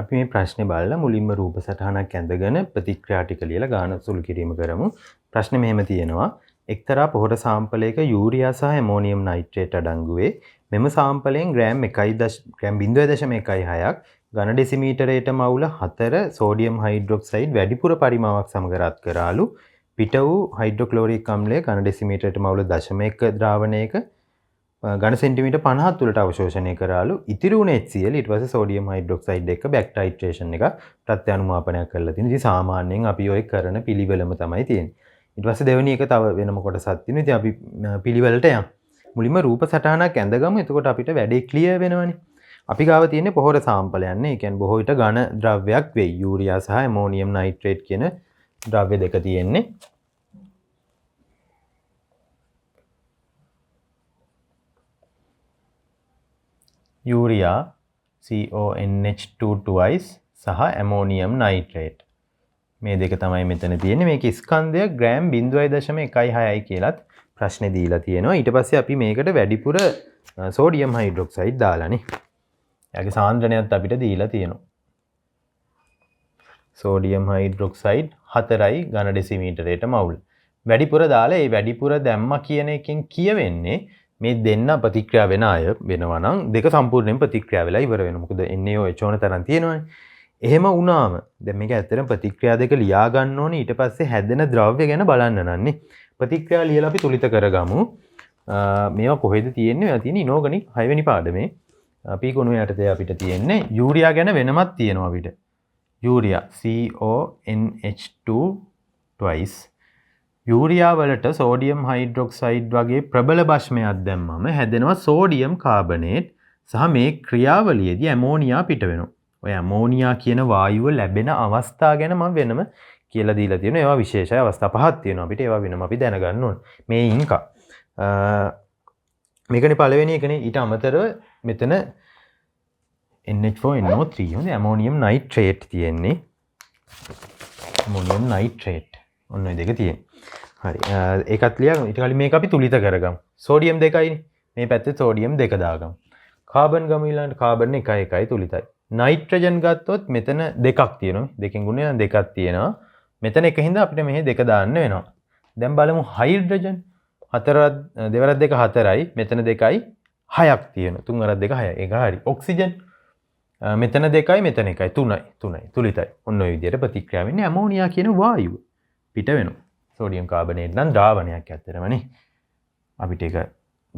අපි මේ ප්‍රශ්නේ බලලා මුලින්ම රූප සටහනක් ඇඳගෙන ප්‍රතික්‍රියා ටික ලියලා ගාන සුළු කිරීම කරමු. ප්‍රශ්නේ මෙහෙම තියෙනවා. එක්තරා පොහොර සාම්පලයක යූරියා සහ ඇමෝනියම් නයිට්‍රේට් අඩංගුවේ මෙම සාම්පලයෙන් ග්‍රෑම් 0.16ක් ඝන ඩෙසිමීටරයටම අවුල 4 සෝඩියම් හයිඩ්‍රොක්සයිඩ් වැඩිපුර පරිමාවක් සමග රත් කරාලු පිට වූ හයිඩ්‍රොක්ලෝරික් අම්ලය ඝන ඩෙසිමීටරයටම අවුල 0.1 ද්‍රාවණයක ඝන සෙන්ටිමීටර් 50 තුළට අවශෝෂණය කරාලු ඉතිරි වුණ HCl ඊට පස්සේ සෝඩියම් හයිඩ්‍රොක්සයිඩ් එක බැක් ටයිට්‍රේෂන් එක ප්‍රත්‍යානුමාපනයක් කරලා තියෙනවා. ඉතින් සාමාන්‍යයෙන් අපි ඔය කරන පිළිවෙලම තමයි තියෙන්නේ. ඊට පස්සේ දෙවෙනි එක තව වෙනම කොටසක් තියෙනවා. ඉතින් අපි පිළිවෙලට යමු. මුලින්ම රූප සටහනක් ඇඳගමු. එතකොට අපිට වැඩේ ක්ලියර් වෙනවනේ. අපි ගාව තියෙන්නේ පොහොර සාම්පලයක් නේ. ඒ කියන්නේ බොහෝ විට ඝන ද්‍රව්‍යයක් වෙයි. යූරියා සහ ඇමෝනියම් නයිට්‍රේට් කියන ද්‍රව්‍ය දෙක තියෙන්නේ. යූරියා CONH2 twice සහ ඇමෝනියම් නයිට්‍රේට් මේ දෙක තමයි මෙතන තියෙන්නේ. මේකේ ස්කන්ධය ග්‍රෑම් 0.16යි කියලාත් ප්‍රශ්නේ දීලා තියෙනවා. ඊට පස්සේ අපි මේකට වැඩිපුර සෝඩියම් හයිඩ්‍රොක්සයිඩ් දාලානේ. එයාගේ සාන්ද්‍රණයත් අපිට දීලා තියෙනවා. සෝඩියම් හයිඩ්‍රොක්සයිඩ් 4යි ඝන ඩෙසිමීටරයටම අවුල්. වැඩිපුර දාලා ඒ වැඩිපුර දැම්මා කියන එකෙන් කියවෙන්නේ මේ දෙන්න ප්‍රතික්‍රියා වෙන අය වෙනවා නම් දෙක සම්පූර්ණයෙන් ප්‍රතික්‍රියා වෙලා ඉවර වෙනවා. මොකද NaOH ඕන තරම් තියෙනවානේ. එහෙම වුණාම දැන් මේක ඇත්තටම ප්‍රතික්‍රියා දෙක ලියා ගන්න ඕනේ ඊට පස්සේ හැදෙන ද්‍රව්‍ය ගැන බලන්න නන්නේ. ප්‍රතික්‍රියා ලියලා අපි තුලිත කරගමු. මේවා කොහෙද තියෙන්නේ? මේවා තියෙන්නේ ඉනෝගනික් 6 වෙනි පාඩමේ. අපි කොණු යටතේ අපිට තියෙන්නේ යූරියා ගැන වෙනමත් තියෙනවා අපිට. යූරියා CONH2 twice යූරියා වලට සෝඩියම් හයිඩ්‍රොක්සයිඩ් වගේ ප්‍රබල භස්මයක් දැම්මම හැදෙනවා සෝඩියම් කාබනේට් සහ මේ ක්‍රියාවලියේදී ඇමෝනියා පිට වෙනවා. ඔය ඇමෝනියා කියන වායුව ලැබෙන අවස්ථා ගැන මම වෙනම කියලා දීලා තියෙනවා. ඒවා විශේෂයි අවස්ථා පහක් තියෙනවා. අපිට ඒවා වෙනම අපි දැනගන්න ඕනේ. මේ ඉන්කා මේකනේ පළවෙනි එකනේ. ඊට අමතරව මෙතන NH4NO3 හොඳ ඇමෝනියම් නයිට්‍රේට් තියෙන්නේ. ඇමෝනියම් නයිට්‍රේට් ඔන්න ඔය දෙක තියෙන්නේ. හරි ඒකත් ලියගමු. ඊට කලින් මේක අපි තුලිත කරගමු. සෝඩියම් 2යිනේ. මේ පැත්තේ සෝඩියම් 2 දාගමු. කාබන් ගමු ඊළඟට කාබන් 1යි තුලිතයි. නයිට්‍රජන් ගත්තොත් මෙතන දෙකක් තියෙනවා. දෙකෙන් ගුණය නම් දෙකක් තියෙනවා. මෙතන එකින්ද අපිට මෙහි දෙක දාන්න වෙනවා. දැන් බලමු හයිඩ්‍රජන්. හතරක් දෙවරක් දෙක හතරයි. මෙතන දෙකයි 6ක් තියෙනවා. තුන් වරක් දෙක 6යි. ඒක හරි. ඔක්සිජන් මෙතන දෙකයි මෙතන එකයි 3යි තුලිතයි. ඔන්න ඔය විදිහට ප්‍රතික්‍රියා වෙන්නේ ඇමෝනියා කියන වායුව පිට වෙනවා. සෝඩියම් කාබනේට් නම් ද්‍රාවණයක් ඇත්තරමනේ. අපිට ඒක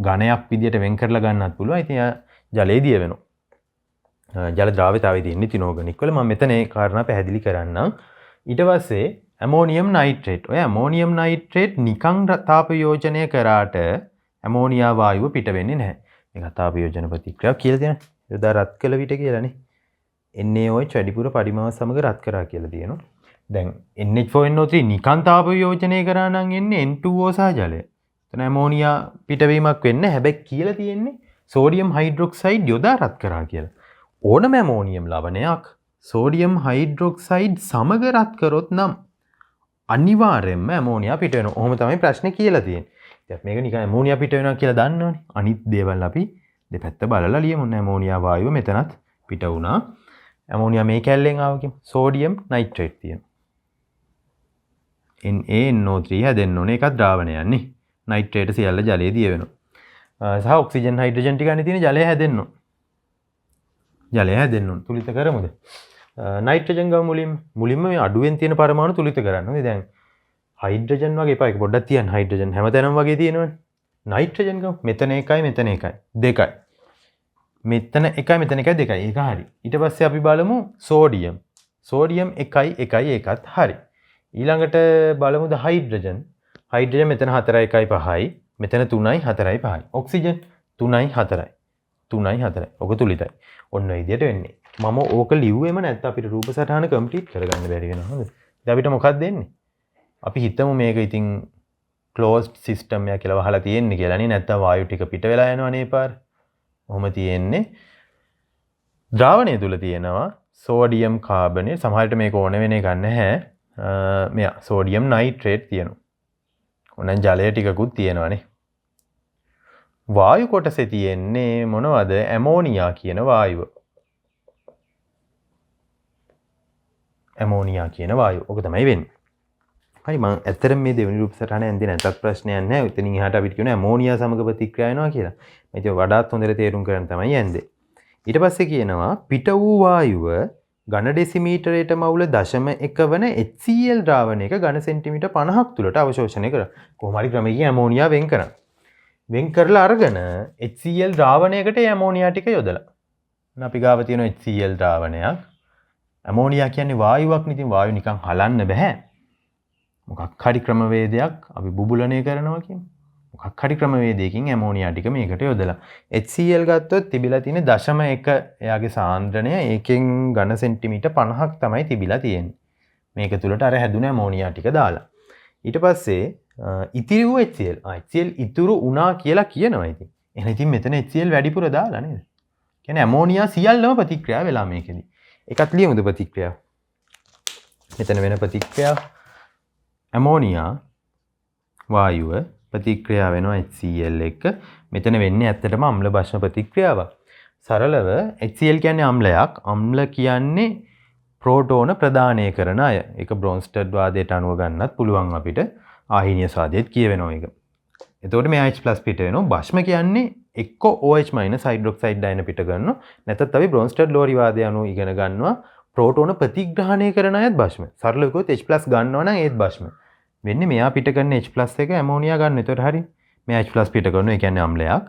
ඝනයක් විදියට වෙන් කරලා ගන්නත් පුළුවන්. ඉතින් ජලයේ දිය වෙනවා. ජල ද්‍රාව්‍යතාවයේ තියෙන ඉතිනෝගනික් වල මම මෙතන ඒ කාරණා පැහැදිලි කරන්නම්. ඊට පස්සේ ඇමෝනියම් නයිට්‍රේට්. ඔය ඇමෝනියම් නයිට්‍රේට් නිකං තාප යෝජනය කරාට ඇමෝනියා වායුව පිට වෙන්නේ නැහැ. මේක තාප යෝජන ප්‍රතික්‍රියාව කියලා තියෙනවා. යොදා රත් කළ විට කියලානේ. NaOH වැඩිපුර පරිමාව සමග රත් කරා කියලා තියෙනවා. දැන් NH4NO3 නිකන් තාප යෝජනය කරා නම් එන්නේ N2O සහ ජලය. එතන ඇමෝනියා පිටවීමක් වෙන්නේ හැබැයි කියලා තියෙන්නේ සෝඩියම් හයිඩ්‍රොක්සයිඩ් යොදා රත් කරා කියලා. ඕනම ඇමෝනියම් ලවණයක් සෝඩියම් හයිඩ්‍රොක්සයිඩ් සමග රත් කරොත් නම් අනිවාර්යයෙන්ම ඇමෝනියා පිට වෙනවා. ඔහොම තමයි ප්‍රශ්නේ කියලා තියෙන්නේ. ඉතින් මේක නිකන් ඇමෝනියා පිට වෙනවා කියලා දන්නවනේ. අනිත් දේවල් අපි දෙපැත්ත බලලා ලියමු. ඇමෝනියා වායුව මෙතනත් පිට වුණා. ඇමෝනියා මේ කැලෙන් ආව කිව්ව. සෝඩියම් නයිට්‍රේට් තියෙනවා. NaNO3 හැදෙන්න ඕනේ. ඒකත් ද්‍රාවණයක් නේ. නයිට්‍රේට සියල්ල ජලයේ දිය වෙනවා. සහ ඔක්සිජන් හයිඩ්‍රජන් ටික අනේ තියෙන ජලය හැදෙන්න ඕන. ජලය හැදෙන්න ඕන. තුලිත කරමුද? නයිට්‍රජන් ගමු මුලින්ම මේ අඩුවෙන් තියෙන පරමාණු තුලිත කරන්න ඕනේ. දැන් හයිඩ්‍රජන් වගේ එපා. ඒක පොඩ්ඩක් තියන්න. හයිඩ්‍රජන් හැමතැනම වගේ තියෙනවනේ. නයිට්‍රජන් ගමු. මෙතන එකයි මෙතන එකයි. දෙකයි. මෙතන එකයි මෙතන එකයි දෙකයි. ඒක හරි. ඊට පස්සේ අපි බලමු සෝඩියම්. සෝඩියම් 1යි ඒකත් හරි. ඊළඟට බලමුද හයිඩ්‍රජන්. හයිඩ්‍රජන් මෙතන 4යි 1යි 5යි. මෙතන 3යි 4යි 5යි. ඔක්සිජන් 3යි 4යි. 3යි 4යි. ඔක තුලිතයි. ඔන්න ඔය විදිහට වෙන්නේ. මම ඕක ලිව්වෙම නැත්නම් අපිට රූප සටහන කම්ප්ලීට් කරගන්න බැරි වෙනවා. හරිද? දැන් අපිට මොකක්ද දෙන්නේ? අපි හිතමු මේක ඉතින් ක්ලෝස්ඩ් සිස්ටම් එකක් කියලා වහලා තියෙන්නේ කියලා නේ. නැත්නම් වායු ටික පිට වෙලා යනවනේ පාර. ඔහොම තියෙන්නේ. ද්‍රාවණය තුල තියෙනවා සෝඩියම් කාබනේට්. සමහරවිට මේක ඕන වෙන එකක් නැහැ. මෙයා සෝඩියම් නයිට්‍රේට් තියෙනවා. ඕනනම් ජලය ටිකකුත් තියෙනවානේ. වායු කොටසේ තියෙන්නේ මොනවද? ඇමෝනියා කියන වායුව. ඇමෝනියා කියන වායුව. ඔක තමයි වෙන්නේ. හරි මම ඇත්තටම මේ දෙවෙනි රූප සටහන ඇන්දේ නැතත් ප්‍රශ්නයක් නැහැ. එතනින් එහාට අපිට කියනවා ඇමෝනියා සමග ප්‍රතික්‍රියා වෙනවා කියලා. ඒක වඩාත් හොඳට තේරුම් ගන්න තමයි ඇන්දේ. ඊට පස්සේ කියනවා පිට වූ වායුව ඝන ඩෙසිමීටරයට මවුල 0.1 වන HCl ද්‍රාවණයක ඝන සෙන්ටිමීටර් 50ක් තුලට අවශෝෂණය කරනවා. කොහොම හරි ක්‍රමයකින් ඇමෝනියා වෙන් කරනවා. වෙන් කරලා අරගෙන HCl ද්‍රාවණයකට ඒ ඇමෝනියා ටික යොදලා. අපි ගාව තියෙන HCl ද්‍රාවණයක්. ඇමෝනියා කියන්නේ වායුවක් නේ. ඉතින් වායුව නිකන් හලන්න බෑ. මොකක් හරි ක්‍රමවේදයක් අපි බුබුලණය කරනවා කියන්නේ. මොකක් හරි ක්‍රමවේදයකින් ඇමෝනියා ටික මේකට යොදලා. HCl ගත්තොත් තිබිලා තියෙන 0.1 එයාගේ සාන්ද්‍රණය ඒකෙන් ඝන සෙන්ටිමීටර් 50ක් තමයි තිබිලා තියෙන්නේ. මේක තුලට අර හැදුන ඇමෝනියා ටික දාලා. ඊට පස්සේ ඉතිරි වූ HCl. HCl ඉතුරු වුණා කියලා කියනවා ඉතින්. එහෙනම් ඉතින් මෙතන HCl වැඩිපුර දාලා නේද? කියන්නේ ඇමෝනියා සියල්ලම ප්‍රතික්‍රියා වෙලා මේකෙදි. ඒකත් ලියමුද ප්‍රතික්‍රියාව? මෙතන වෙන ප්‍රතික්‍රියාව ඇමෝනියා වායුව ප්‍රතික්‍රියා වෙනවා HCl එක්ක. මෙතන වෙන්නේ ඇත්තටම අම්ල භස්ම ප්‍රතික්‍රියාවක්. සරලව HCl කියන්නේ අම්ලයක්. අම්ල කියන්නේ ප්‍රෝටෝන ප්‍රදානය කරන අය. ඒක බ්‍රොන්ස්ටඩ් වාදයට අනුව ගන්නත් පුළුවන් අපිට. ආහීනිය ස්වාදයට කියවෙනවා ඒක. එතකොට මේ H+ පිට වෙනවා. භස්ම කියන්නේ එක්ක OH- හයිඩ්‍රොක්සයිඩ් අයන පිට ගන්නවා. නැත්නම් අපි බ්‍රොන්ස්ටඩ් ලෝරි වාදය අනුව ඉගෙන ගන්නවා ප්‍රෝටෝන ප්‍රතිග්‍රහණය කරන අයත් භස්ම. සරලව කිව්වොත් H+ ගන්නවා නම් ඒත් භස්ම. වෙන්නේ මෙයා පිට කරන H+ එක ඇමෝනියා ගන්න. එතකොට හරි. මෙයා H+ පිට කරනවා. ඒ කියන්නේ අම්ලයක්.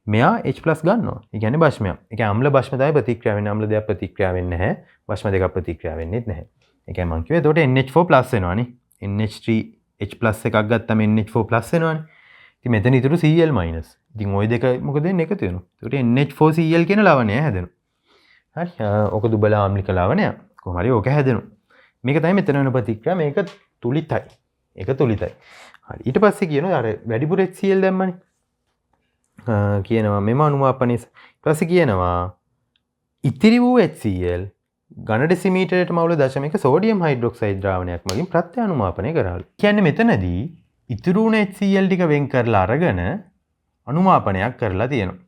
මෙයා H+ ගන්නවා. ඒ කියන්නේ භස්මයක්. ඒ කියන්නේ අම්ල භස්ම තමයි ප්‍රතික්‍රියා වෙන්නේ. අම්ල දෙයක් ප්‍රතික්‍රියා වෙන්නේ නැහැ. භස්ම දෙකක් ප්‍රතික්‍රියා වෙන්නේ නැහැ. ඒ කියන්නේ මම කිව්වේ එතකොට NH4+ වෙනවානේ. NH3H+ එකක් ගත්තම NH4+ වෙනවානේ. ඉතින් මෙතන ඉතුරු Cl-. ඉතින් ওই දෙක මොකද වෙන්නේ එකතු වෙනවා. ඒකට NH4Cl කියන ලවණය හැදෙනවා. හරි. ඔක දුබල ආම්ලික ලවණය. කොහොම හරි ඕක හැදෙනවා. මේක තමයි මෙතන වෙන ප්‍රතික්‍රියා. මේක තුලිතයි. ඒක තුලිතයි. හරි. ඊට පස්සේ කියනවා අර වැඩිපුර HCl දැම්මනේ. කියනවා මෙම අනුමාපනයේ ඊට පස්සේ කියනවා ඉතිරි වූ HCl ඝන ඩෙසිමීටරයට මවුල 0.1 සෝඩියම් හයිඩ්‍රොක්සයිඩ් ද්‍රාවණයක් මගින් ප්‍රත්‍යානුමාපනය කරාලු. කියන්නේ මෙතනදී ඉතුරු වුණ HCl ටික වෙන් කරලා අරගෙන අනුමාපනයක් කරලා තියෙනවා.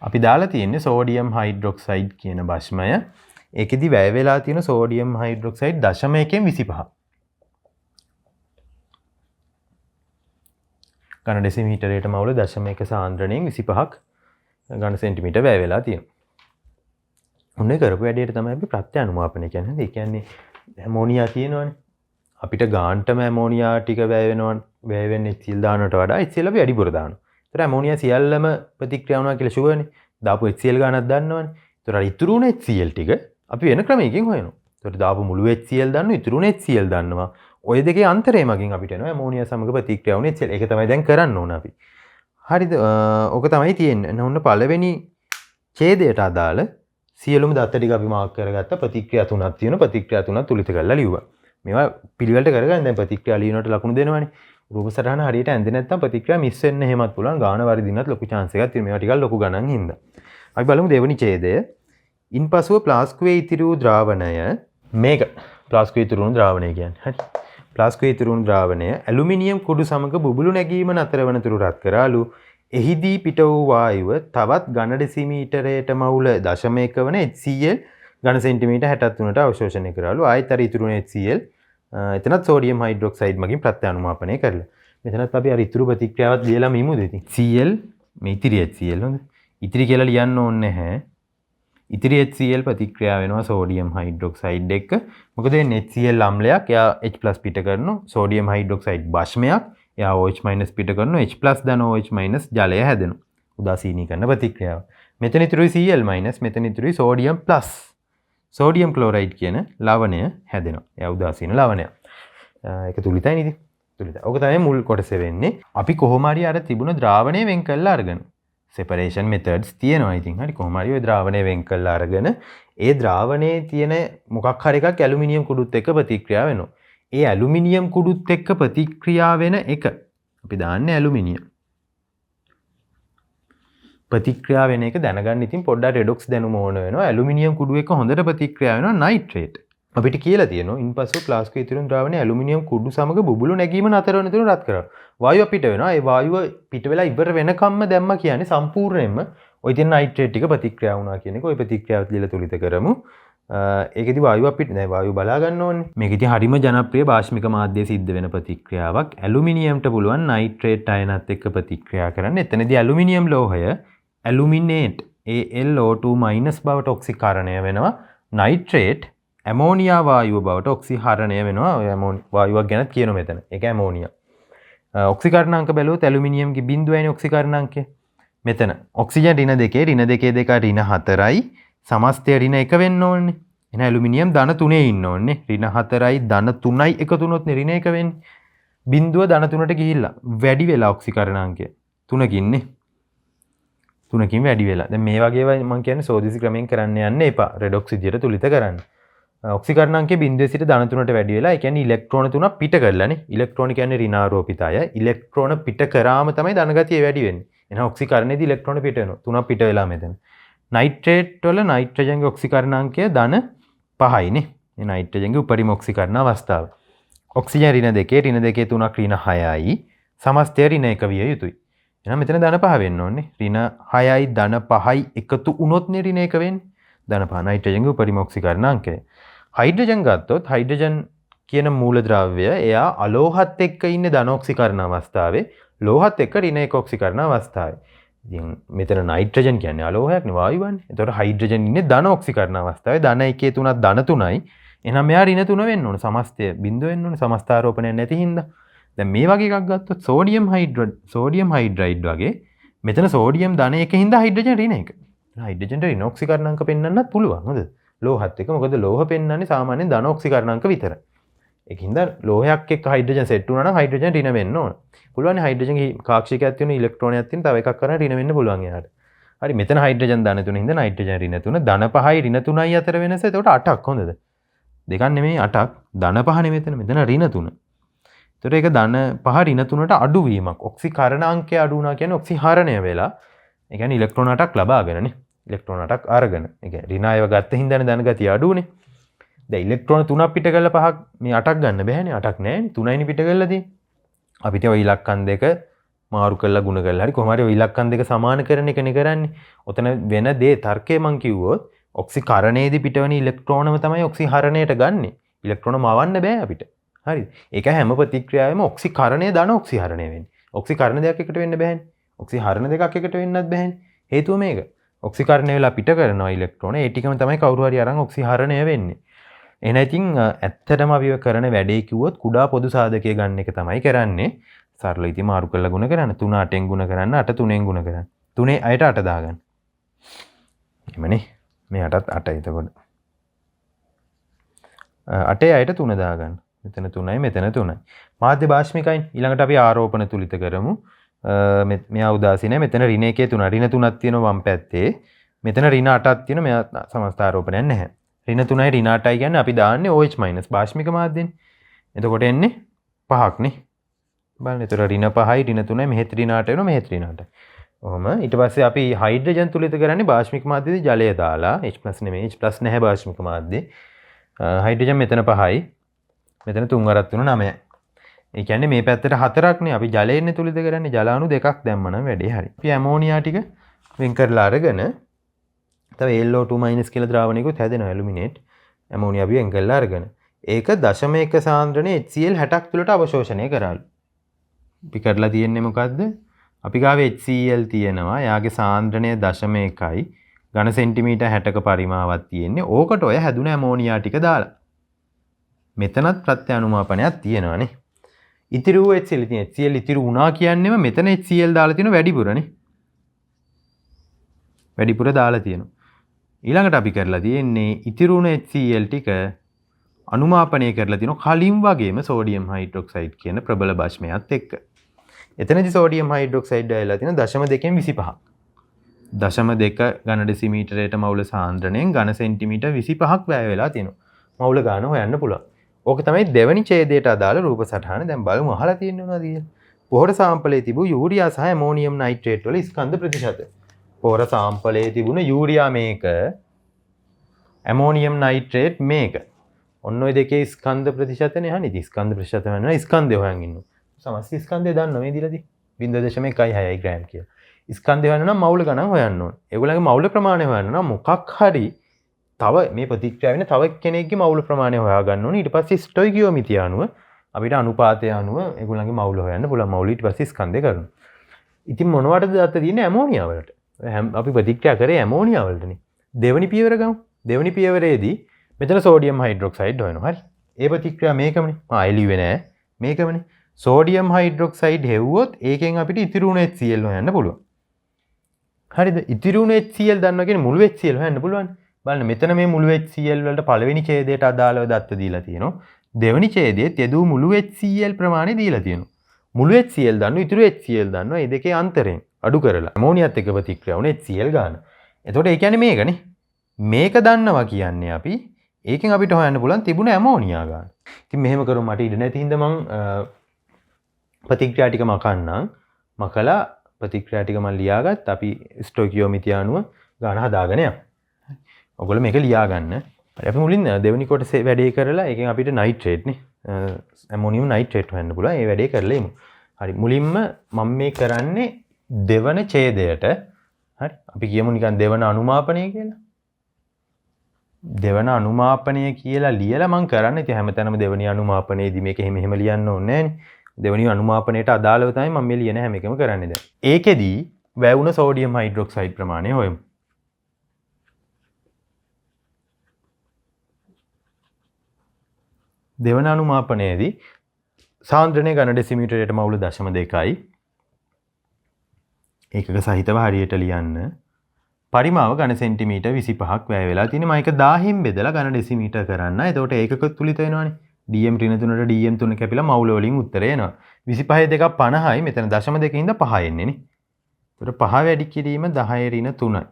අපි දාලා තියෙන්නේ සෝඩියම් හයිඩ්‍රොක්සයිඩ් කියන භස්මය. ඒකෙදි වැය වෙලා තියෙන සෝඩියම් හයිඩ්‍රොක්සයිඩ් 0.1න් 25. ඝන ඩෙසිමීටරයට මවුල 0.1 සාන්ද්‍රණයෙන් 25ක් ඝන සෙන්ටිමීටර වැය වෙලා තියෙනවා. ඔන්න කරපු වැඩේට තමයි අපි ප්‍රත්‍යානුමාපනය කියන්නේ. ඒ කියන්නේ ඇමෝනියා තියෙනවනේ. අපිට ගාන්ටම ඇමෝනියා ටික වැය වෙනවා. වැය වෙන්නේ HCl දානට වඩා HCl අපි වැඩිපුර දානවා. ඒතර ඇමෝනියා සියල්ලම ප්‍රතික්‍රියා වුණා කියලා ෂුවර්නේ. දාපු HCl ගානක් දන්නවනේ. ඒතර ඉතුරු වුණ HCl ටික අපි වෙන ක්‍රමයකින් හොයනවා. ඒතර දාපු මුළු HCl දන්නවා, ඉතුරු වුණ HCl දන්නවා. ඔය දෙකේ අන්තරය මගින් අපිට එනවා ඇමෝනියා සමග ප්‍රතික්‍රියා වුණ HCl. ඒක තමයි දැන් කරන්න ඕන අපි. හරිද? ඕක තමයි තියෙන්නේ. ඔන්න පළවෙනි ඡේදයට අදාළ සියලුම දත්ත ටික අපි මාක් කරගත්ත ප්‍රතික්‍රියා තුනක් තියෙනවා. ප්‍රතික්‍රියා තුනක් තුලිත කරලා ලිව්වා. මේවා පිළිවෙලට කරගන්න දැන් ප්‍රතික්‍රියා ලියනකොට ලකුණු දෙනවනේ. රූප සටහන හරියට ඇඳේ නැත්නම් ප්‍රතික්‍රියා මිස් වෙන්න එහෙමත් පුළුවන්. ගාන වර්ධිනවත් ලොකු chance එකක් තියෙනවා. මේවා ටිකක් ලොකු ගණන් හින්දා. අපි බලමු දෙවෙනි ඡේදය. ඉන්පසුව ප්ලාස්කුවේ ඉතිරි වූ ද්‍රාවණය මේක ප්ලාස්කුවේ ඉතිරි වූ ද්‍රාවණය කියන්නේ. හරි. ප්ලාස්කුවේ ඉතිරි වූ ද්‍රාවණය ඇලුමිනියම් කුඩු සමග බුබුලු නැගීම නතර වන තුරු රත් කරාලු. එහිදී පිට වූ වායුව තවත් ඝන ඩෙසිමීටරයට මවුල 0.1 වන HCl ඝන සෙන්ටිමීටර් 63ට අවශෝෂණය කරාලු. ආයෙත් අර ඉතුරු වෙන HCl එතනත් සෝඩියම් හයිඩ්‍රොක්සයිඩ් මගින් ප්‍රත්‍යානුමාපනය කරලා. මෙතනත් අපි අර ඉතුරු ප්‍රතික්‍රියාවත් ලියලා මිමුද ඉතින්. Cl මේ ඉතිරි HCl හොඳ. ඉතිරි කියලා ලියන්න ඕනේ නැහැ. ඉතිරි HCl ප්‍රතික්‍රියා වෙනවා සෝඩියම් හයිඩ්‍රොක්සයිඩ් එක්ක. මොකද මේ HCl අම්ලයක් එයා H+ පිට කරනවා. සෝඩියම් හයිඩ්‍රොක්සයිඩ් භස්මයක් එයා OH- පිට කරනවා. H+ ධන OH- ජලය හැදෙනවා. උදාසීනීකරණ ප්‍රතික්‍රියාව. මෙතන ඉතුරුයි Cl- මෙතන ඉතුරුයි සෝඩියම් ප්ලස්. සෝඩියම් ක්ලෝරයිඩ් කියන ලවණය හැදෙනවා. එයා උදාසීන ලවණයක්. ඒක තුලිතයි නේද? තුලිතයි. ඔක තමයි මුල් කොටස වෙන්නේ. අපි කොහොම හරි අර තිබුණ ද්‍රාවණය වෙන් කරලා අරගෙන separation methods තියෙනවා. ඉතින් හරි කොහොම හරි ওই ද්‍රාවණය වෙන් කරලා අරගෙන ඒ ද්‍රාවණයේ තියෙන මොකක් හරි එකක් ඇලුමිනියම් කුඩුත් එක්ක ප්‍රතික්‍රියා වෙනවා. ඒ ඇලුමිනියම් කුඩුත් එක්ක ප්‍රතික්‍රියා වෙන එක අපි දාන්නේ ඇලුමිනියම්. ප්‍රතික්‍රියා වෙන එක දැනගන්න ඉතින් පොඩ්ඩක් රෙඩොක්ස් දැනුම ඕන වෙනවා. ඇලුමිනියම් කුඩු එක්ක හොඳට ප්‍රතික්‍රියා වෙනවා නයිට්‍රේට්. අපිට කියලා තියෙනවා ඉන්පසු ප්ලාස්කුවේ ඉතිරි ද්‍රාවණය ඇලුමිනියම් කුඩු සමග බුබුලු නැගීම නතර වෙන තුරු රත් කරනවා. වායුව පිට වෙනවා. ඒ වායුව පිට වෙලා ඉවර වෙනකම්ම දැම්ම කියන්නේ සම්පූර්ණයෙන්ම ওই තියෙන නයිට්‍රේට් ටික ප්‍රතික්‍රියා වුණා කියන එක. ওই ප්‍රතික්‍රියාවත් ලියලා තුලිත කරමු. ඒකෙදි වායුවක් පිට නෑ වායුව බලා ගන්න ඕනේ. මේකෙදි හරිම ජනප්‍රිය භාෂ්මික මාධ්‍යයේ සිද්ධ වෙන ප්‍රතික්‍රියාවක් ඇලුමිනියම්ට පුළුවන් නයිට්‍රේට් අයනත් එක්ක ප්‍රතික්‍රියා කරන්න. එතනදී ඇලුමිනියම් ලෝහය ඇලුමිනේට් AlO2- බවට ඔක්සිකරණය වෙනවා. නයිට්‍රේට් ඇමෝනියා වායුව බවට ඔක්සිහරණය වෙනවා. ඔය වායුවක් ගැන කියනවා මෙතන. ඒක ඇමෝනියා. ඔක්සිකරණාංක බැලුවොත් ඇලුමිනියම්ගේ 0.යි ඔක්සිකරණාංකය. මෙතන ඔක්සිජන් ඍණ 2 ඍණ 2 දෙක ඍණ 4යි සමස්තය ඍණ 1 වෙන්න ඕනේ. එහෙනම් ඇලුමිනියම් ධන 3 ඉන්න ඕනේ. ඍණ 4යි ධන 3යි එකතු වුණොත් නේ ඍණ 1 වෙන්නේ. බිඳුව ධන 3ට ගිහිල්ලා වැඩි වෙලා ඔක්සිකරණාංකය 3කින් නේ. 3කින් වැඩි වෙලා. දැන් මේ වගේ මම කියන්නේ සෝදිසි ක්‍රමයෙන් කරන්න යන්න එපා. රෙඩොක්ස් විදියට තුලිත කරන්න. ඔක්සිකරණාංකය බිඳුවේ සිට ධන 3ට වැඩි වෙලා. ඒ කියන්නේ ඉලෙක්ට්‍රෝන 3ක් පිට කරලානේ. ඉලෙක්ට්‍රෝන කියන්නේ ඍණාරෝපිත අය. ඉලෙක්ට්‍රෝන පිට කරාම තමයි ධන ගතිය වැඩි වෙන්නේ. එහෙනම් ඔක්සිකරණයේදී ඉලෙක්ට්‍රෝන පිට වෙනවා. 3ක් පිට වෙලා මෙතන. නයිට්‍රේට් වල නයිට්‍රජන්ගේ ඔක්සිකරණාංකය ධන 5යිනේ. මේ නයිට්‍රජන්ගේ උපරිම ඔක්සිකරණ අවස්ථාව. ඔක්සිජන් ඍණ 2 ඍණ 2 3ක් ඍණ 6යි. සමස්තය ඍණ 1 විය යුතුයි. එහෙනම් මෙතන ධන 5 වෙන්න ඕනේ. ඍණ 6යි ධන 5යි එකතු වුණොත් නේ ඍණ 1 වෙන්නේ. ධන 5 නයිට්‍රජන්ගේ උපරිම ඔක්සිකරණාංකය. හයිඩ්‍රජන් ගත්තොත් හයිඩ්‍රජන් කියන මූලද්‍රව්‍ය එයා අලෝහත් එක්ක ඉන්නේ ධන ඔක්සිකරණ අවස්ථාවේ. ලෝහත් එක්ක ඍණ 1 ඔක්සිකරණ අවස්ථාවේ. ඉතින් මෙතන නයිට්‍රජන් කියන්නේ අලෝහයක් නේ වායුවන්නේ. එතකොට හයිඩ්‍රජන් ඉන්නේ ධන ඔක්සිකරණ අවස්ථාවේ. ධන 1 3ක් ධන 3යි. එහෙනම් මෙයා ඍණ 3 වෙන්න ඕන. සමස්තය බිඳුව වෙන්න ඕන. සමස්තාරෝපණයක් නැති හින්දා. දැන් මේ වගේ එකක් ගත්තොත් සෝඩියම් හයිඩ්‍රයිඩ් වගේ මෙතන සෝඩියම් ධන 1 හින්දා හයිඩ්‍රජන් ඍණ 1. හයිඩ්‍රජන්ට ඍණ ඔක්සිකරණාංක පෙන්වන්නත් පුළුවන්. හොඳද? ලෝහත් එක්ක මොකද ලෝහ පෙන්වන්නේ සාමාන්‍යයෙන් ධන ඔක්සිකරණාංක විතරයි. ඒකින්ද ලෝහයක් එක්ක හයිඩ්‍රජන් සෙට් වුණා නම් හයිඩ්‍රජන් ඍණ වෙන්න ඕන. පුළුවන් හයිඩ්‍රජන්ගේ කාක්ෂිකයක් තියෙන ඉලෙක්ට්‍රෝනයක් තියෙන තව එකක් කරන් ඍණ වෙන්න පුළුවන් එයාට. හරි මෙතන හයිඩ්‍රජන් ධන 3 හින්දා නයිට්‍රජන් ඍණ 3 ධන 5යි ඍණ 3යි අතර වෙනස එතකොට 8ක් හොඳද? දෙකක් නෙමෙයි 8ක් ධන 5 නෙමෙයි මෙතන ඍණ 3. එතකොට ඒක ධන 5 ඍණ 3ට අඩු වීමක්. ඔක්සිකරණාංකය අඩු වුණා කියන්නේ ඔක්සිහරණය වෙලා. ඒ කියන්නේ ඉලෙක්ට්‍රෝන 8ක් ලබාගෙනනේ. ඉලෙක්ට්‍රෝන 8ක් අරගෙන. ඒ කියන්නේ ඍණ අයව ගත්ත හින්දානේ ධන ගතිය අඩු උනේ. දැන් ඉලෙක්ට්‍රෝන 3ක් පිට කරලා 5ක් මේ 8ක් ගන්න බෑනේ 8ක් නෑනේ 3යිනේ පිට කරලා තියෙන්නේ. අපිට ওই ඉලක්කම් දෙක මාරු කරලා ගුණ කරලා හරි කොහොම හරි ওই ඉලක්කම් දෙක සමාන කරන එකනේ කරන්නේ. ඔතන වෙන දේ තර්කය මං කිව්වොත් ඔක්සිකරණයේදී පිටවන ඉලෙක්ට්‍රෝනම තමයි ඔක්සිහරණයට ගන්නෙ. ඉලෙක්ට්‍රෝන මවන්න බෑ අපිට. හරිද? ඒක හැම ප්‍රතික්‍රියාවෙම ඔක්සිකරණය ධන ඔක්සිහරණය වෙන්නේ. ඔක්සිකරණ දෙකක් එකට වෙන්න බෑනේ. ඔක්සිහරණ දෙකක් එකට වෙන්නත් බෑනේ. හේතුව මේක. ඔක්සිකරණය වෙලා පිට කරනවා ඉලෙක්ට්‍රෝන. ඒ ටිකම තමයි කවුරු හරි අරන් ඔක්සිහරණය වෙන්නේ. එහෙනම් ඉතින් ඇත්තටම අපි කරන වැඩේ කිව්වොත් කුඩා පොදු සාධකය ගන්න එක තමයි කරන්නේ. සරල ඉතින් මාරු කරලා ගුණ කරන්න 3 8ෙන් ගුණ කරන්න 8 3ෙන් ගුණ කරන්න. 3 අයට 8 දාගන්න. එමනේ. මේ 8ත් 8යි එතකොට. 8 අයට 3 දාගන්න. මෙතන 3යි මෙතන 3යි. මාධ්‍ය භාෂ්මිකයි. ඊළඟට අපි ආරෝපණ තුලිත කරමු. මෙයා උදාසීනයි. මෙතන ඍණ 1 3 ඍණ 3ක් තියෙනවා වම් පැත්තේ. මෙතන ඍණ 8ක් තියෙනවා. මෙයා සමස්ත ආරෝපණයක් නැහැ. ඍණ 3යි ඍණ 8යි කියන්නේ අපි දාන්නේ OH- භාෂ්මික මාධ්‍යනේ. එතකොට එන්නේ 5ක් නේ. බලන්න එතකොට ඍණ 5යි ඍණ 3යි මෙහෙත් ඍණ 8 වෙනවා මෙහෙත් ඍණ 8යි. ඔහොම ඊට පස්සේ අපි හයිඩ්‍රජන් තුලිත කරන්නේ භාෂ්මික මාධ්‍යයේදී ජලය දාලා H+ නෙමෙයි H+ නැහැ භාෂ්මික මාධ්‍යයේ. හයිඩ්‍රජන් මෙතන 5යි. මෙතන 3 වරක් තුන 9යි. ඒ කියන්නේ මේ පැත්තට 4ක් නේ අපි ජලයෙන්නේ තුලිත කරන්නේ ජල අණු දෙකක් දැම්මනම් වැඩේ හරි. අපි ඇමෝනියා ටික වෙන් කරලා අරගෙන තව AlO2- කියලා ද්‍රාවණයකුත් හැදෙනවා ඇලුමිනේට්. ඇමෝනියා අපි වෙන් කරලා අරගෙන ඒක 0.1 සාන්ද්‍රණයේ HCl 60ක් තුලට අවශෝෂණය කරාලු. අපි කරලා තියෙන්නේ මොකද්ද? අපි ගාවේ HCl තියෙනවා. එයාගේ සාන්ද්‍රණය 0.1යි. ඝන සෙන්ටිමීටර් 60ක පරිමාවක් තියෙන්නේ. ඕකට ඔය හැදුන ඇමෝනියා ටික දාලා. මෙතනත් ප්‍රත්‍යානුමාපනයක් තියෙනවානේ. ඉතිරි වූ HCl ඉතින් HCl ඉතිරි වුණා කියන්නේම මෙතන HCl දාලා තියෙන වැඩිපුරනේ. වැඩිපුර දාලා තියෙනවා. ඊළඟට අපි කරලා තියෙන්නේ ඉතිරි වුණ HCl ටික අනුමාපනය කරලා තියෙනවා කලින් වගේම සෝඩියම් හයිඩ්‍රොක්සයිඩ් කියන ප්‍රබල භාෂ්මයත් එක්ක. එතනදි සෝඩියම් හයිඩ්‍රොක්සයිඩ් ඇවිල්ලා තියෙන 0.2 25ක්. 0.2 ඝන ඩෙසිමීටරයට මවුල සාන්ද්‍රණයෙන් ඝන සෙන්ටිමීටර් 25ක් වැය වෙලා තියෙනවා. මවුල ගාන හොයන්න පුළුවන්. ඕක තමයි දෙවනි ඡේදයට අදාළ රූප සටහන. දැන් බලමු අහලා තියෙන්නේ මොනවද කියලා. පොහොර සාම්පලයේ තිබූ යූරියා සහ ඇමෝනියම් නයිට්‍රේට් වල ස්කන්ධ ප්‍රතිශත. පොහොර සාම්පලයේ තිබුණ යූරියා මේක ඇමෝනියම් නයිට්‍රේට් මේක. ඔන්න ඔය දෙකේ ස්කන්ධ ප්‍රතිශතනේ අහන්නේ. ඉතින් ස්කන්ධ ප්‍රතිශත වෙනවා ස්කන්ධය හොයන් ඉන්නවා. සමස්ත ස්කන්ධය දන්නව මේ දිලාදී 0.16 ග්‍රෑම් කියලා. ස්කන්ධය හොයන්න නම් මවුල ගණන් හොයන්න ඕන. ඒගොල්ලන්ගේ මවුල ප්‍රමාණය හොයන්න නම් මොකක් හරි තව මේ ප්‍රතික්‍රියාව වෙන තව කෙනෙක්ගේ මවුල ප්‍රමාණය හොයාගන්න ඕනේ. ඊට පස්සේ ස්ටොයිකියෝමිතිය අනුව අපිට අනුපාතය අනුව ඒගොල්ලන්ගේ මවුල හොයන්න පුළුවන්. මවුල ඊට පස්සේ ස්කන්ධය කරනවා. ඉතින් මොනවටද දත්ත තියෙන්නේ? ඇමෝනියා වලට. අපි ප්‍රතික්‍රියා කරේ ඇමෝනියා වලටනේ. දෙවෙනි පියවර ගමු. දෙවෙනි පියවරේදී මෙතන සෝඩියම් හයිඩ්‍රොක්සයිඩ් හොයනවා. හරි. ඒ ප්‍රතික්‍රියාව මේකමනේ. එළියුවේ නෑ. මේකමනේ. සෝඩියම් හයිඩ්‍රොක්සයිඩ් හෙව්වොත් ඒකෙන් අපිට ඉතිරි වුණ HCl හොයන්න පුළුවන්. හරිද? ඉතිරි වුණ HCl දන්නවා කියන්නේ මුළු HCl හොයන්න පුළුවන්. බලන්න මෙතන මේ මුළු HCl වලට පළවෙනි ඡේදයට අදාළව දත්ත දීලා තියෙනවා. දෙවෙනි ඡේදයේත් යෙදූ මුළු HCl ප්‍රමාණය දීලා තියෙනවා. මුළු HCl දන්නවා, ඉතුරු HCl දන්නවා. මේ දෙකේ අන්තරෙන් අඩු කරලා ඇමෝනියත් එක්ක ප්‍රතික්‍රියා වුණ HCl ගන්න. එතකොට ඒ කියන්නේ මේකනේ. මේක දන්නවා කියන්නේ අපි ඒකෙන් අපිට හොයන්න පුළුවන් තිබුණ ඇමෝනියා ගන්න. ඉතින් මෙහෙම කරුම මට ඉඩ නැති හින්දා මං ප්‍රතික්‍රියා ටික මකන්නම්. මකලා ප්‍රතික්‍රියා ටික මම ලියාගත්ත. අපි ස්ටොයිකියෝමිතිය අනුව ගාන හදාගෙන යමු. ඔයගොල්ලෝ මේක ලියා ගන්න. අපි මුලින් දෙවෙනි කොටසේ වැඩේ කරලා ඒකෙන් අපිට නයිට්‍රේට් නේ ඇමෝනියම් නයිට්‍රේට් හොයන්න පුළුවන්. ඒ වැඩේ කරලා ඉමු. හරි. මුලින්ම මම මේ කරන්නේ දෙවන ඡේදයට. හරි. අපි කියමු නිකන් දෙවන අනුමාපනය කියලා. දෙවන අනුමාපනය කියලා ලියලා මම කරන්නේ. ඉතින් හැමතැනම දෙවෙනි අනුමාපනයේදී මේක එහෙම ලියන්න ඕනේ නෑනේ. දෙවෙනි අනුමාපනයට අදාළව තමයි මම මේ ලියන හැම එකම කරන්නේ දැන්. ඒකෙදී වැවුන සෝඩියම් හයිඩ්‍රොක්සයිඩ් ප්‍රමාණය හොයමු. දෙවන අනුමාපනයේදී සාන්ද්‍රණය ඝන ඩෙසිමීටරයට මවුල 0.2යි. ඒකක සහිතව හරියට ලියන්න. පරිමාව ඝන සෙන්ටිමීටර් 25ක් වැය වෙලා තියෙනවා. මම ඒක 1000න් බෙදලා ඝන ඩෙසිමීටර් කරන්න. එතකොට ඒකක තුලිත වෙනවනේ. dm ඍණ 3ට dm 3 කැපිලා මවුල වලින් උත්තරය එනවා. 25 2ක් 50යි. මෙතන 0.2 ඉඳන් 5 එන්නේ නේ. එතකොට 5 වැඩි කිරීම 10 ඍණ 3යි.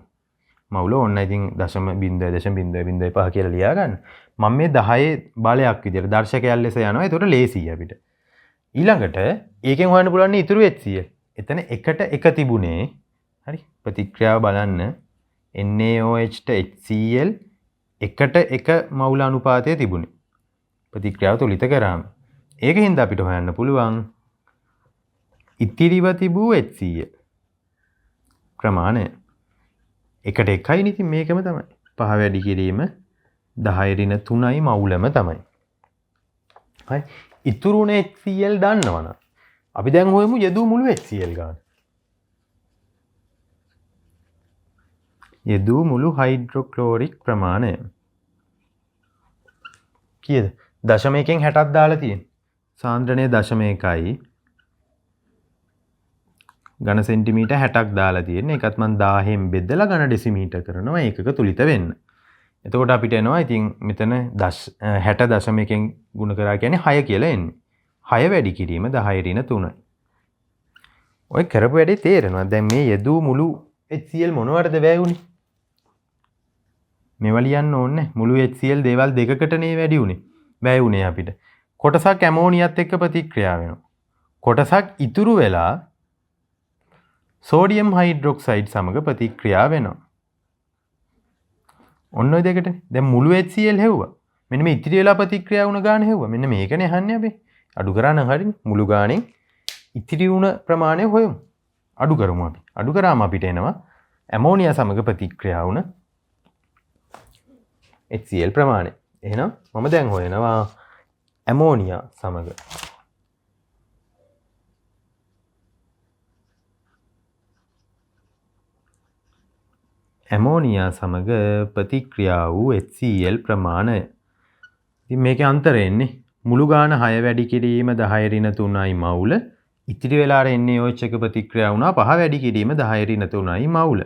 මවුල ඕන්න ඉතින් 0.0.0.5 කියලා ලියා ගන්න. මම මේ 10 බලයක් විදියට දර්ශකයක් ලෙස යනවා. එතකොට ලේසියි අපිට. ඊළඟට ඒකෙන් හොයන්න පුළුවන් ඉතුරු HCl. එතන එකට එක තිබුණේ. හරි. ප්‍රතික්‍රියාව බලන්න. NaOH HCl එකට එක මවුල අනුපාතය තිබුණේ. ප්‍රතික්‍රියාව තුලිත කරාම. ඒකෙන්ද අපිට හොයන්න පුළුවන් ඉතිරිව තිබූ HCl ප්‍රමාණය. එකට එකයි නේ. ඉතින් මේකම තමයි. 5 වැඩි කිරීම 10 ඍණ 3යි මවුලම තමයි. හරි. ඉතුරුනේ HCl දන්නවනම් අපි දැන් හොයමු යෙදූ මුළු HCl ගන්න. යෙදූ මුළු හයිඩ්‍රොක්ලෝරික් ප්‍රමාණය කීයද? 0.1න් 60ක් දාලා තියෙන්නේ. සාන්ද්‍රණය 0.1යි. ඝන සෙන්ටිමීටර් 60ක් දාලා තියෙන්නේ. ඒකත් මම 1000න් බෙදලා ඝන ඩෙසිමීටර් කරනවා ඒකක තුලිත වෙන්න. එතකොට අපිට එනවා ඉතින් මෙතන 60.1න් ගුණ කරා කියන්නේ 6 කියලා එන්නේ. 6 වැඩි කිරීම 10 ඍණ 3යි. ඔය කරපු වැඩේ තේරෙනවා. දැන් මේ යෙදූ මුළු HCl මොනවටද වැයුනේ? මේවා ලියන්න ඕනේ. මුළු HCl දේවල් දෙකකටනේ වැඩි උනේ. වැය උනේ අපිට. කොටසක් ඇමෝනියත් එක්ක ප්‍රතික්‍රියා වෙනවා. කොටසක් ඉතුරු වෙලා සෝඩියම් හයිඩ්‍රොක්සයිඩ් සමග ප්‍රතික්‍රියා වෙනවා. ඔන්න ඔය දෙකට. දැන් මුළු HCl හෙව්වා. මෙන්න මේ ඉතිරි වෙලා ප්‍රතික්‍රියා වුණ ගාන හෙව්වා. මෙන්න මේකනේ අහන්නේ අපි. අඩු කරා නම් හරිනේ. මුළු ගානෙන් ඉතිරි වුණ ප්‍රමාණය හොයමු. අඩු කරමු අපි. අඩු කරාම අපිට එනවා ඇමෝනියා සමග ප්‍රතික්‍රියා වුණ HCl ප්‍රමාණය. එහෙනම් මම දැන් හොයනවා ඇමෝනියා සමග ඇමෝනියා සමග ප්‍රතික්‍රියා වූ HCl ප්‍රමාණය. ඉතින් මේකේ අන්තරය එන්නේ මුළු ගාන 6 වැඩි කිරීම 10 ඍණ 3යි මවුල. ඉතිරි වෙලාවට NaOH එක ප්‍රතික්‍රියා වුණා 5 වැඩි කිරීම 10 ඍණ 3යි මවුල.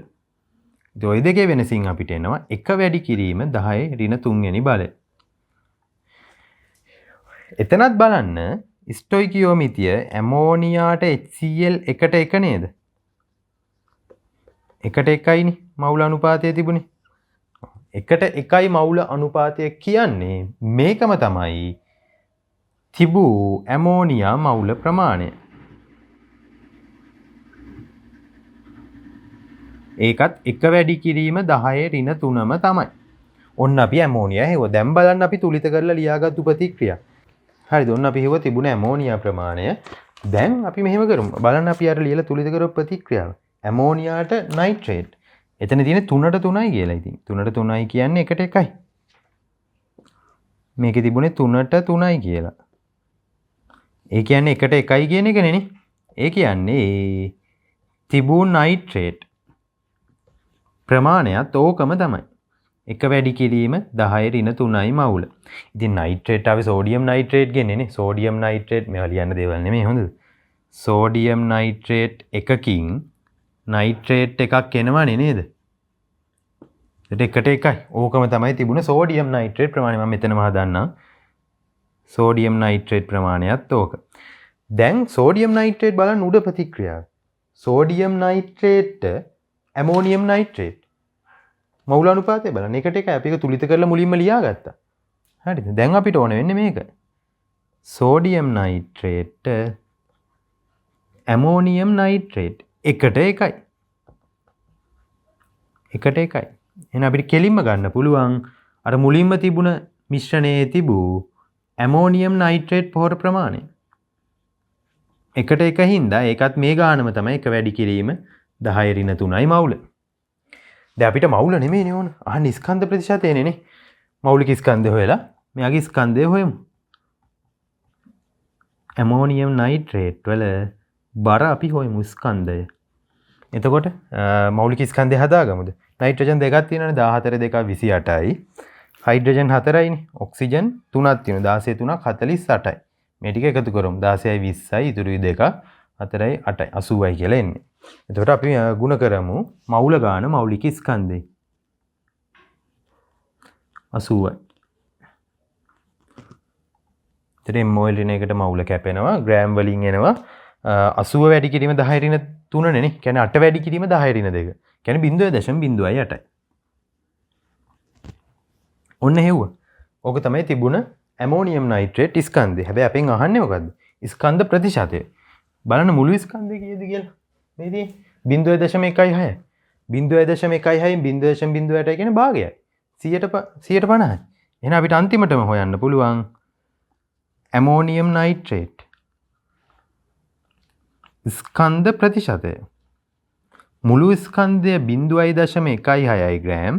ඉතින් ওই දෙකේ වෙනසින් අපිට එනවා 1 වැඩි කිරීම 10 ඍණ 3 වෙනි බලය. එතනත් බලන්න ස්ටොයිකියෝමිතිය ඇමෝනියාට HCl එකට එක නේද? එකට එකයිනේ මවුල අනුපාතය තිබුණේ. එකට එකයි මවුල අනුපාතය කියන්නේ මේකම තමයි තිබූ ඇමෝනියා මවුල ප්‍රමාණය. ඒකත් එක වැඩි කිරීම 10 ඍණ 3ම තමයි. ඔන්න අපි ඇමෝනියා හෙව්වා. දැන් බලන්න අපි තුලිත කරලා ලියාගත්තු ප්‍රතික්‍රියා. හරිද? ඔන්න අපි හෙව්වා තිබුණ ඇමෝනියා ප්‍රමාණය. දැන් අපි මෙහෙම කරමු. බලන්න අපි අර ලියලා තුලිත කරපු ප්‍රතික්‍රියාව. ඇමෝනියාට නයිට්‍රේට්. එතන තියෙන 3ට 3යි කියලා. ඉතින් 3ට 3යි කියන්නේ 1ට 1යි. මේකේ තිබුණේ 3ට 3යි කියලා. ඒ කියන්නේ 1ට 1යි කියන එකනේ නේ. ඒ කියන්නේ තිබුණු නයිට්‍රේට් ප්‍රමාණයත් ඕකම තමයි. එක වැඩි කිරීම 10 ඍණ 3යි මවුල. ඉතින් නයිට්‍රේට් ආවේ සෝඩියම් නයිට්‍රේට් ගෙන්නේ නේ. සෝඩියම් නයිට්‍රේට් මේවා ලියන්න දේවල් නෙමෙයි හොඳද? සෝඩියම් නයිට්‍රේට් එකකින් නයිට්‍රේට් එකක් එනවනේ නේද? එකට 1යි. ඕකම තමයි තිබුණ සෝඩියම් නයිට්‍රේට් ප්‍රමාණය. මම මෙතනම හදන්නම්. සෝඩියම් නයිට්‍රේට් ප්‍රමාණයත් ඕක. දැන් සෝඩියම් නයිට්‍රේට් බලන්න උඩ ප්‍රතික්‍රියාව. සෝඩියම් නයිට්‍රේට් ඇමෝනියම් නයිට්‍රේට් මවුල අනුපාතය බලන්න. එකට 1යි. අපි ඒක තුලිත කරලා මුලින්ම ලියාගත්තා. හරිද? දැන් අපිට ඕන වෙන්නේ මේක. සෝඩියම් නයිට්‍රේට් ඇමෝනියම් නයිට්‍රේට් එකට 1යි. එකට 1යි. එහෙනම් අපිට කෙලින්ම ගන්න පුළුවන් අර මුලින්ම තිබුණ මිශ්‍රණයේ තිබූ ඇමෝනියම් නයිට්‍රේට් පොහොර ප්‍රමාණය. එකට 1 හින්දා ඒකත් මේ ගානම තමයි එක වැඩි කිරීම 10 ඍණ 3යි මවුල. දැන් අපිට මවුල නෙමෙයිනේ ඕන. අහන්න ස්කන්ධ ප්‍රතිශතයනේ නේ. මෞලික ස්කන්ධය හොයලා මෙයාගේ ස්කන්ධය හොයමු. ඇමෝනියම් නයිට්‍රේට් වල බර අපි හොයමු ස්කන්ධය. එතකොට මෞලික ස්කන්ධය හදාගමුද? නයිට්‍රජන් දෙකක් තියෙනවානේ 14 2 28යි. හයිඩ්‍රජන් 4යිනේ. ඔක්සිජන් 3ක් තියෙනවා 16 3ක් 48යි. මේ ටික එකතු කරමු 16යි 20යි ඉතුරුයි 2 4යි 8යි 80යි කියලා එන්නේ. එතකොට අපි ගුණ කරමු මවුල ගාන මෞලික ස්කන්ධය 80යි. එතකොට MOL ඍණ එකට මවුල කැපෙනවා ග්‍රෑම් වලින් එනවා 80 වැඩි කිරීම 10 ඍණ 3 නේ. කියන්නේ 8 වැඩි කිරීම 10 ඍණ 2. කියන්නේ 0.08යි. ඔන්න හෙව්ව. ඕක තමයි තිබුණ ඇමෝනියම් නයිට්‍රේට් ස්කන්ධය. හැබැයි අපෙන් අහන්නේ මොකද්ද? ස්කන්ධ ප්‍රතිශතය. බලන්න මුළු ස්කන්ධය කීයද කියලා. මේ තියෙන්නේ 0.16. 0.16න් 0.08 කියන්නේ භාගයයි. 150යි. එහෙනම් අපිට අන්තිමටම හොයන්න පුළුවන් ඇමෝනියම් නයිට්‍රේට් ස්කන්ධ ප්‍රතිශතය. මුළු ස්කන්ධය 0.16යි ග්‍රෑම්.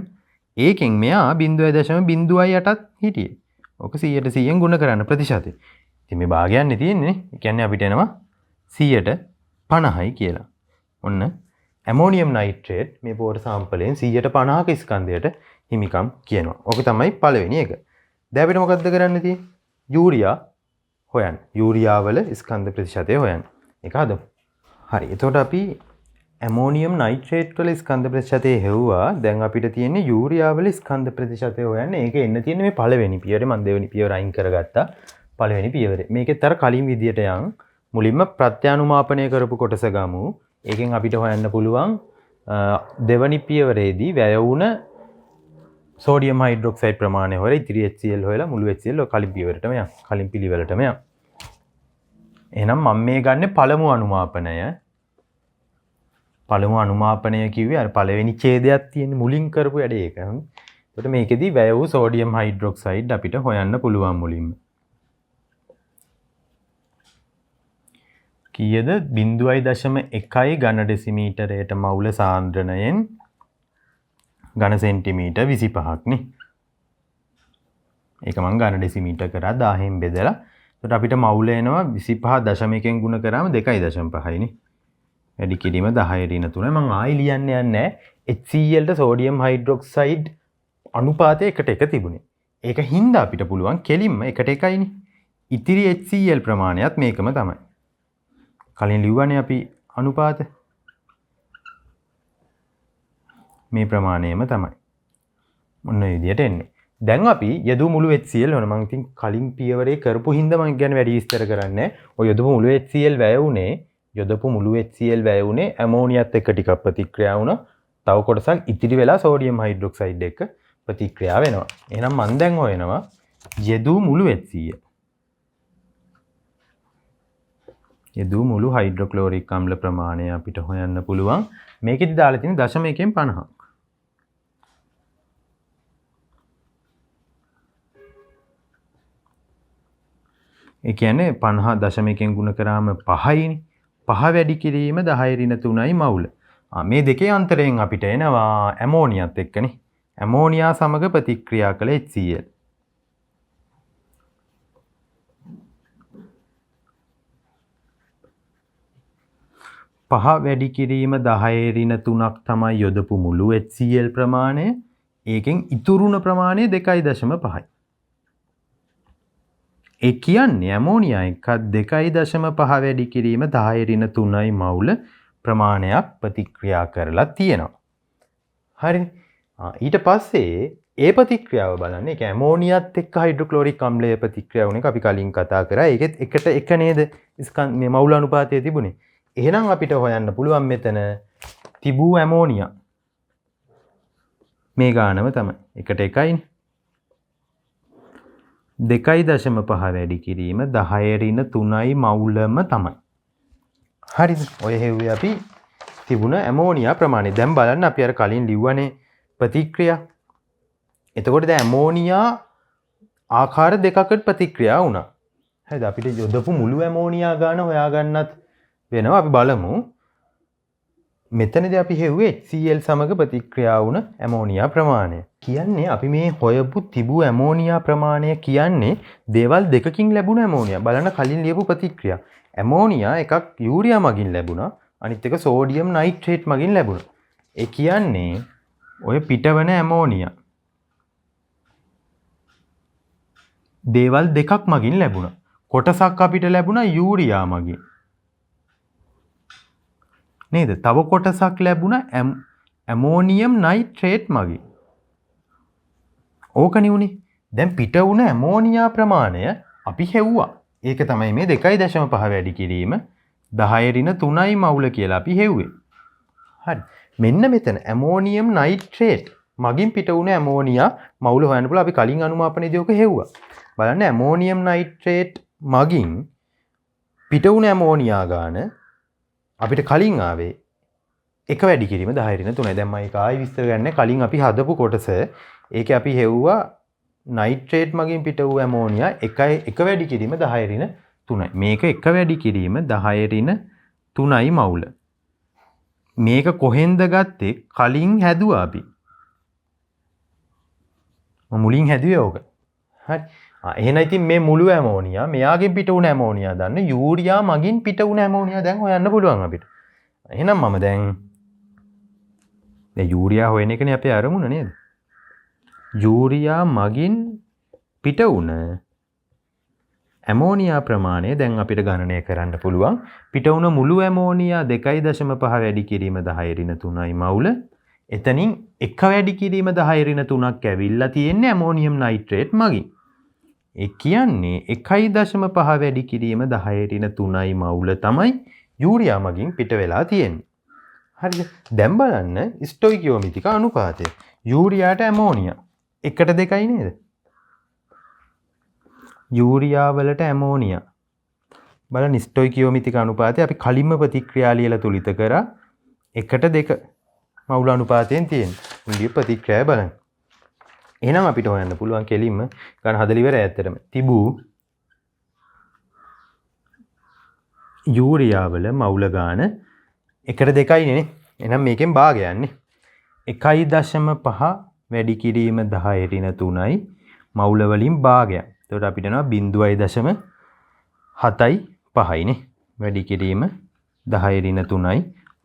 ඒකෙන් මෙයා 0.08ක් හිටියේ. ඔක 100%න් ගුණ කරන්න ප්‍රතිශතය. ඉතින් මේ භාගයන්නේ තියෙන්නේ. ඒ කියන්නේ අපිට එනවා 150යි කියලා. ඔන්න ඇමෝනියම් නයිට්‍රේට් මේ පොර සාම්පලයෙන් 150ක ස්කන්ධයට හිමිකම් කියනවා. ඕක තමයි පළවෙනි එක. දැන් අපිට මොකද්ද කරන්න තියෙන්නේ? යූරියා හොයන්න. යූරියා වල ස්කන්ධ ප්‍රතිශතය හොයන්න. ඒක හදමු. හරි. එතකොට අපි ඇමෝනියම් නයිට්‍රේට් වල ස්කන්ධ ප්‍රතිශතය හෙව්වා. දැන් අපිට තියෙන්නේ යූරියා වල ස්කන්ධ ප්‍රතිශතය හොයන්න. ඒක එන්න තියෙන්නේ මේ පළවෙනි පියවරේ. මම දෙවෙනි පියවර අයින් කරගත්තා. පළවෙනි පියවරේ. මේකෙත් අර කලින් විදියට යන් මුලින්ම ප්‍රත්‍යානුමාපනය කරපු කොටස ගමු. ඒකෙන් අපිට හොයන්න පුළුවන් දෙවනි පියවරේදී වැය වුණ සෝඩියම් හයිඩ්‍රොක්සයිඩ් ප්‍රමාණය හොයලා ඉතිරි HCl හොයලා මුළු HCl කලින් පියවරටම යන්න. කලින් පිළිවෙලටම යන්න. එහෙනම් මම මේ ගන්න පළමු අනුමාපනය. පළමු අනුමාපනය කිව්වේ අර පළවෙනි ඡේදයක් තියෙන මුලින් කරපු වැඩේ ඒක. එතකොට මේකෙදි වැය වූ සෝඩියම් හයිඩ්‍රොක්සයිඩ් අපිට හොයන්න පුළුවන් මුලින්ම. කීයද 0.1 ඝන ඩෙසිමීටරයට මවුල සාන්ද්‍රණයෙන් ඝන සෙන්ටිමීටර් 25ක් නේ. ඒක මම ඝන ඩෙසිමීටර් කරා 1000න් බෙදලා. එතකොට අපිට මවුල එනවා 25.1න් ගුණ කරාම 2.5යි නේ. වැඩි කිරීම 10 ඍණ 3. මම ආයි ලියන්න යන්නේ නැහැ. HCl ට සෝඩියම් හයිඩ්‍රොක්සයිඩ් අනුපාතය එකට 1 තිබුණේ. ඒක හින්දා අපිට පුළුවන් කෙලින්ම එකට 1යිනේ. ඉතිරි HCl ප්‍රමාණයත් මේකම තමයි. කලින් ලිව්වනේ අපි අනුපාත. මේ ප්‍රමාණයම තමයි. මොන විදියට එන්නේ. දැන් අපි යදු මුළු HCl වල මම ඉතින් කලින් පියවරේ කරපු හින්දා මම ගැන වැඩි විස්තර කරන්නේ. ඔය යදු මුළු HCl වැය උනේ යොදපු මුළු HCl වැය උනේ ඇමෝනියත් එක්ක ටිකක් ප්‍රතික්‍රියා වුණා. තව කොටසක් ඉතිරි වෙලා සෝඩියම් හයිඩ්‍රොක්සයිඩ් එක්ක ප්‍රතික්‍රියා වෙනවා. එහෙනම් මම දැන් හොයනවා යදු මුළු HCl. යදු මුළු හයිඩ්‍රොක්ලෝරික් අම්ල ප්‍රමාණය අපිට හොයන්න පුළුවන්. මේකෙදි දාලා තියෙන 0.1න් 50ක්. ඒ කියන්නේ 50.1න් ගුණ කරාම 5යිනේ. 5 වැඩි කිරීම 10 ඍණ 3යි මවුල. මේ දෙකේ අන්තරයෙන් අපිට එනවා ඇමෝනියත් එක්කනේ. ඇමෝනියා සමග ප්‍රතික්‍රියා කළ HCl. පහ වැඩි කිරීම 10 ඍණ 3ක් තමයි යොදපු මුළු HCl ප්‍රමාණය. ඒකෙන් ඉතුරුන ප්‍රමාණය 2.5යි. ඒ කියන්නේ ඇමෝනියා එකක් 2.5 වැඩි කිරීම 10 ඍණ 3යි මවුල ප්‍රමාණයක් ප්‍රතික්‍රියා කරලා තියෙනවා. හරිනේ. ඊට පස්සේ ඒ ප්‍රතික්‍රියාව බලන්න. ඒක ඇමෝනියත් එක්ක හයිඩ්‍රොක්ලෝරික් අම්ලයේ ප්‍රතික්‍රියාව උනේ අපි කලින් කතා කරා. ඒකෙත් එකට එක නේද මේ මවුල අනුපාතය තිබුණේ. එහෙනම් අපිට හොයන්න පුළුවන් මෙතන තිබූ ඇමෝනියා මේ ගානම තමයි. එකට එකයිනේ. 2.5 වැඩි කිරීම 10 ඍණ 3යි මවුලම තමයි. හරිද? ඔය හෙව්වේ අපි තිබුණ ඇමෝනියා ප්‍රමාණය. දැන් බලන්න අපි අර කලින් ලිව්වනේ ප්‍රතික්‍රියා. එතකොට දැන් ඇමෝනියා ආකාර දෙකකට ප්‍රතික්‍රියා වුණා. හරිද? අපිට යොදපු මුළු ඇමෝනියා ගාන හොයාගන්නත් වෙනවා. අපි බලමු. මෙතනදී අපි හෙව්වේ HCl සමග ප්‍රතික්‍රියා වුණ ඇමෝනියා ප්‍රමාණය. කියන්නේ අපි මේ හොයපු තිබූ ඇමෝනියා ප්‍රමාණය කියන්නේ දේවල් දෙකකින් ලැබුණ ඇමෝනියා. බලන්න කලින් ලියපු ප්‍රතික්‍රියා. ඇමෝනියා එකක් යූරියා මගින් ලැබුණා. අනිත් එක සෝඩියම් නයිට්‍රේට් මගින් ලැබුණා. ඒ කියන්නේ ඔය පිටවන ඇමෝනියා දේවල් දෙකක් මගින් ලැබුණා. කොටසක් අපිට ලැබුණා යූරියා මගින්. නේද? තව කොටසක් ලැබුණා ඇමෝනියම් නයිට්‍රේට් මගින්. ඕකනේ උනේ. දැන් පිට වුණ ඇමෝනියා ප්‍රමාණය අපි හෙව්වා. ඒක තමයි මේ 2.5 වැඩි කිරීම 10 ඍණ 3යි මවුල කියලා අපි හෙව්වේ. හරි. මෙන්න මෙතන ඇමෝනියම් නයිට්‍රේට් මගින් පිට වුණ ඇමෝනියා මවුල හොයන්න පුළුවන්. අපි කලින් අනුමාපනයේදී ඔක හෙව්වා. බලන්න ඇමෝනියම් නයිට්‍රේට් මගින් පිට වුණ ඇමෝනියා ගාන අපිට කලින් ආවේ එක වැඩි කිරීම 10 ඍණ 3යි. දැන් මම ඒක ආයි විස්තර ගන්න. කලින් අපි හදපු කොටස ඒකේ අපි හෙව්වා නයිට්‍රේට් මගින් පිට වූ ඇමෝනියා එක වැඩි කිරීම 10 ඍණ 3යි. මේක එක වැඩි කිරීම 10 ඍණ 3යි මවුල. මේක කොහෙන්ද ගත්තේ? කලින් හැදුවා අපි. මුලින් හැදුවේ ඕක. හරි. එහෙනම් ඉතින් මේ මුළු ඇමෝනියා මෙයාගෙන් පිට වුණ ඇමෝනියා දන්න යූරියා මගින් පිට වුණ ඇමෝනියා දැන් හොයන්න පුළුවන් අපිට. එහෙනම් මම දැන් යූරියා හොයන එකනේ අපේ අරමුණ නේද? යූරියා මගින් පිට වුණ ඇමෝනියා ප්‍රමාණය දැන් අපිට ගණනය කරන්න පුළුවන්. පිට වුණ මුළු ඇමෝනියා 2.5 වැඩි කිරීම 10 ඍණ 3යි මවුල. එතනින් එක වැඩි කිරීම 10 ඍණ 3ක් ඇවිල්ලා තියෙන්නේ ඇමෝනියම් නයිට්‍රේට් මගින්. ඒ කියන්නේ 1.5 වැඩි කිරීම 10 ඍණ 3යි මවුල තමයි යූරියා මගින් පිට වෙලා තියෙන්නේ. හරිද? දැන් බලන්න ස්ටොයිකියෝමීතික අනුපාතය. යූරියාට ඇමෝනියා 1:2යි නේද? යූරියා වලට ඇමෝනියා. බලන්න ස්ටොයිකියෝමීතික අනුපාතය අපි කලින්ම ප්‍රතික්‍රියා ලියලා තුලිත කරා 1:2 මවුල අනුපාතයෙන් තියෙන. මුලිය ප්‍රතික්‍රියාව බලන්න. එහෙනම් අපිට හොයන්න පුළුවන් කෙලින්ම ගන්න හදලා ඉවරයි ඇත්තටම. තිබූ යූරියා වල මවුල ගාන 1:2යි නේ. එහෙනම් මේකෙන් භාගය යන්නේ 1.5 වැඩි කිරීම 10 ඍණ 3යි මවුල වලින් භාගයක්. එතකොට අපිට එනවා 0.75යි නේ. වැඩි කිරීම 10 ඍණ 3යි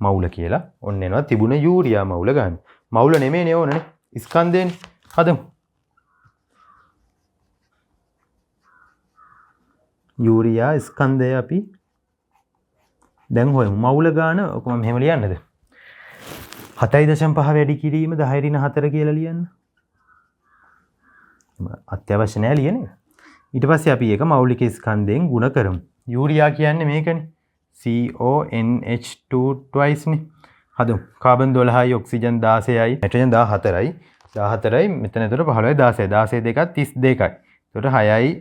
මවුල කියලා. ඔන්න එනවා තිබුණ යූරියා මවුල ගන්න. මවුල නෙමෙයිනේ ඕනනේ. ස්කන්ධයෙන් හදමු. යූරියා ස්කන්ධය අපි දැන් හොයමු. මවුල ගාන ඔක මම මෙහෙම ලියන්නද? 7.5 වැඩි කිරීම 10 ඍණ 4 කියලා ලියන්න. අත්‍යවශ්‍ය නෑ ලියන එක. ඊට පස්සේ අපි ඒක මෞලික ස්කන්ධයෙන් ಗುಣ කරමු. යූරියා කියන්නේ මේකනේ. CONH2 twice නේ. හදමු. කාබන් 12යි ඔක්සිජන් 16යි නයිට්‍රජන් 14යි 14යි මෙතන එතකොට 15යි 16යි 16 දෙකක් 32යි. එතකොට 6යි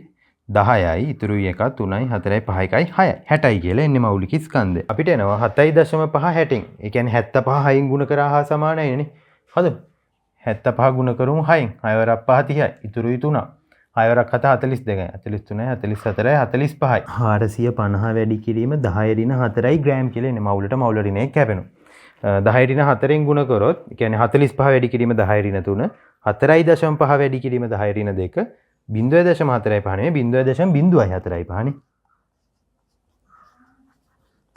10යි ඉතුරුයි එක 3යි 4යි 5යි 6යි 60යි කියලා එන්නේ මෞලික ස්කන්ධය. අපිට එනවා 7.5 60න්. ඒ කියන්නේ 75 6න් ගුණ කරා හා සමානයිනේ. හරිද? 75 ගුණ කරමු 6න්. 6 වරක් 5 30යි. ඉතුරුයි 3. 6 වරක් 7 42යි. 43යි 44යි 45යි. 450 වැඩි කිරීම 10 ඍණ 4යි ග්‍රෑම් කියලා එන්නේ. මවුලට මවුල ඍණයක් කැපෙනවා. 10 ඍණ 4ෙන් ගුණ කරොත් ඒ කියන්නේ 45 වැඩි කිරීම 10 ඍණ 3 4.5 වැඩි කිරීම 10 ඍණ 2 0.45 නෙමෙයි 0.04 නේ.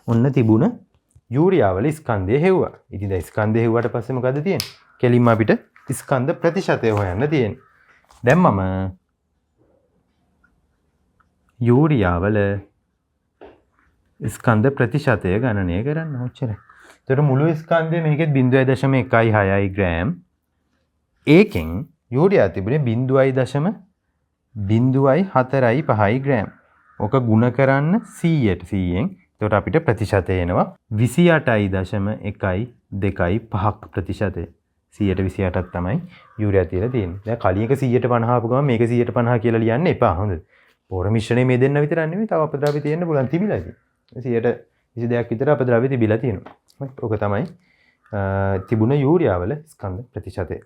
ඔන්න තිබුණ යූරියාවල ස්කන්ධය හෙව්වා. ඉතින් දැන් ස්කන්ධය හෙව්වට පස්සේ මොකද තියෙන්නේ? කෙලින්ම අපිට ස්කන්ධ ප්‍රතිශතය හොයන්න තියෙන්නේ. දැන් මම යූරියාවල ස්කන්ධ ප්‍රතිශතය ගණනය කරන්න ඔච්චරයි. එතකොට මුළු ස්කන්ධය මේකෙත් 0.16යි ග්‍රෑම්. ඒකෙන් යූරියා තිබුණේ 0.04.5 ග්‍රෑම්. ඕක ගුණ කරන්න 100ට 100ෙන්. එතකොට අපිට ප්‍රතිශතය එනවා 28.125ක් ප්‍රතිශතය. 128ක් තමයි යූරියා තියලා තියෙන්නේ. දැන් කලින් එක 150 ආපු ගමන් මේක 150 කියලා ලියන්න එපා. හොඳද? පොර මිශ්‍රණය මේ දෙන්න විතරක් නෙමෙයි තව අපද්‍රව්‍ය තියෙන්න පුළුවන් තිබිලා ඉතින්. 122ක් විතර අපද්‍රව්‍ය තිබිලා තියෙනවා. ඕක තමයි තිබුණ යූරියාවල ස්කන්ධ ප්‍රතිශතය.